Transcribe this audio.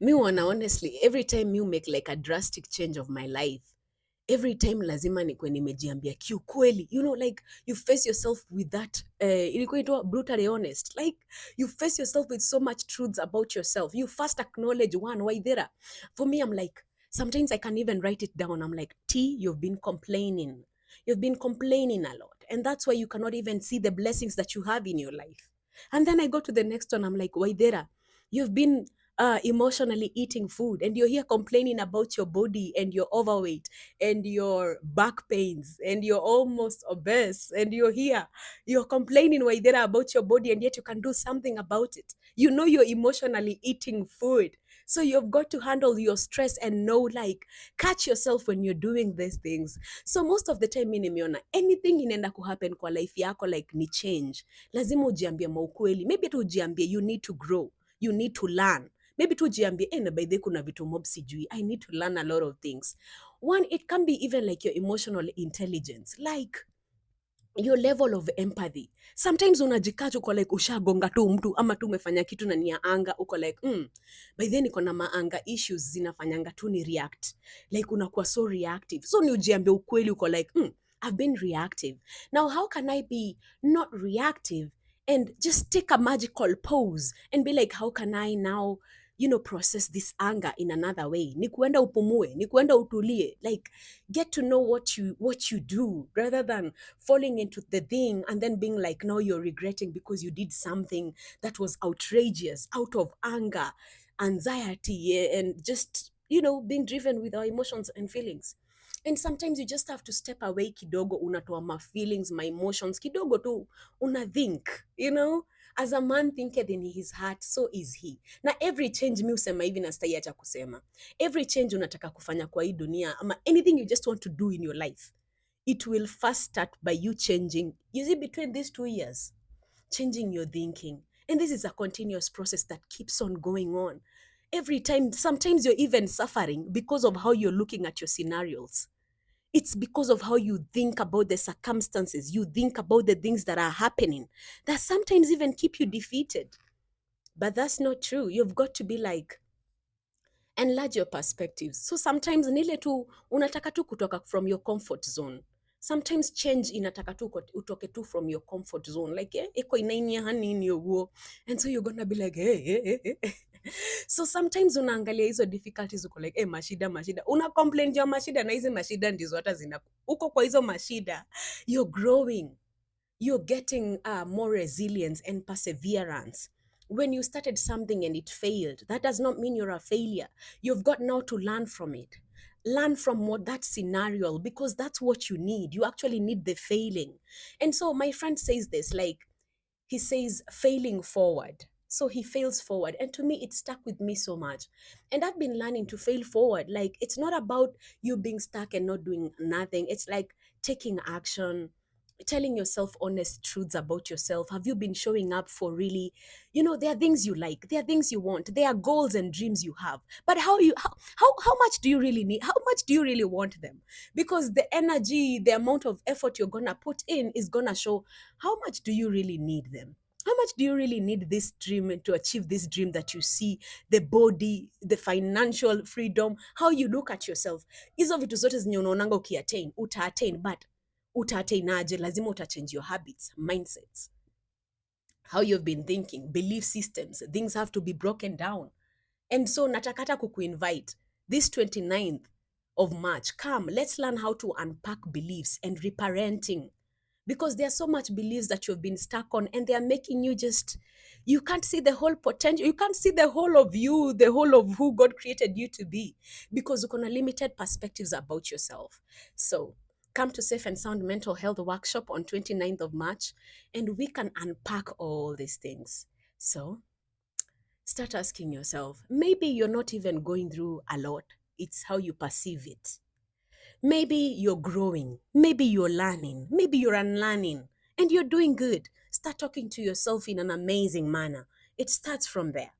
Me wanna honestly, every time you make like a drastic change of my life, every time lazima nikuwe nimejiambia kiukweli, like you face yourself with that ilikuwa inaitwa brutally honest, like you face yourself with so much truths about yourself. You first acknowledge one why there. For me, I'm like, sometimes I can even write it down. I'm like, T, you've been complaining a lot, and that's why you cannot even see the blessings that you have in your life. And then I go to the next one. I'm like, why there, you've been emotionally eating food, and you're here complaining about your body and your overweight and your back pains and you're almost obese, and you're complaining why there about your body, and yet you can do something about it. You're emotionally eating food, so you've got to handle your stress and know, like, catch yourself when you're doing these things. So most of the time mi nimeona anything inaenda kuhappen kwa life yako, like ni change, lazima ujiambie maukweli. Maybe tu ujiambie you need to grow, you need to learn. Maybe tu ujiambie na by the way kuna vitu mob sijui, I need to learn a lot of things. One, it can be even like your emotional intelligence, like your level of empathy. Sometimes unajikacha uko like ushagonga tu mtu ama tu umefanya kitu na ni ya anga, uko like by then niko na maanga issues zinafanyanga tu ni react, like unakuwa so reactive. So ni ujiambie ukweli, uko like I've been reactive. Now how can I be not reactive and just take a magical pause and be like, how can I now process this anger in another way? Ni kuenda upumue, ni kuenda utulie, like get to know what you do, rather than falling into the thing and then being like, now you're regretting because you did something that was outrageous out of anger, anxiety, and just being driven with our emotions and feelings. And sometimes you just have to step away kidogo, unatoa my feelings, my emotions kidogo tu, una think, as a man thinketh in his heart, so is he. Na every change, mi usema hivi na stai acha kusema, every change unataka kufanya kwa hii dunia, ama anything you just want to do in your life, it will first start by you changing, you see, between these 2 years, changing your thinking. And this is a continuous process that keeps on going on. Every time, sometimes you're even suffering because of how you're looking at your scenarios. It's because of how you think about the circumstances, you think about the things that are happening, that sometimes even keep you defeated. But that's not true. You've got to be like, enlarge your perspectives. So sometimes nile tu unataka tu kutoka from your comfort zone. Sometimes change inataka tu utoke tu from your comfort zone, like iko inainia hani in your go, and so you're gonna be like hey. So sometimes unaangalia hizo difficulties, uko like mashida, una complain juu ya mashida, na hizi mashida ndizo hata zina uko kwa hizo mashida, you're growing, you're getting more resilience and perseverance. When you started something and it failed, that does not mean you're a failure. You've got now to learn from it. Learn from that scenario, because that's what you need. You actually need the failing. And so my friend says this, like, he says failing forward. So he fails forward. And to me, it stuck with me so much. And I've been learning to fail forward. Like, it's not about you being stuck and not doing nothing. It's like taking action, telling yourself honest truths about yourself. Have you been showing up for really, there are things you like, there are things you want, there are goals and dreams you have. But how much do you really need? How much do you really want them? Because the energy, the amount of effort you're gonna put in is gonna show how much do you really need them. How much do you really need this dream to achieve this dream that you see, the body, the financial freedom, how you look at yourself? Hizo vitu zote zenye unaonanga ukiattain, uta-attain, but uta-attainaje? Lazima uta-change your habits, mindsets, how you've been thinking, belief systems. Things have to be broken down. And so natakata kuku-invite this 29th of March, come, let's learn how to unpack beliefs and reparenting. Because there's so much beliefs that you've been stuck on, and they're making you you can't see the whole potential. You can't see the whole of you, the whole of who God created you to be, because you're gonna limited perspectives about yourself. So come to Safe and Sound Mental Health Workshop on 29th of March, and we can unpack all these things. So start asking yourself, maybe you're not even going through a lot. It's how you perceive it. Maybe you're growing, maybe you're learning, maybe you're unlearning, and you're doing good. Start talking to yourself in an amazing manner. It starts from there.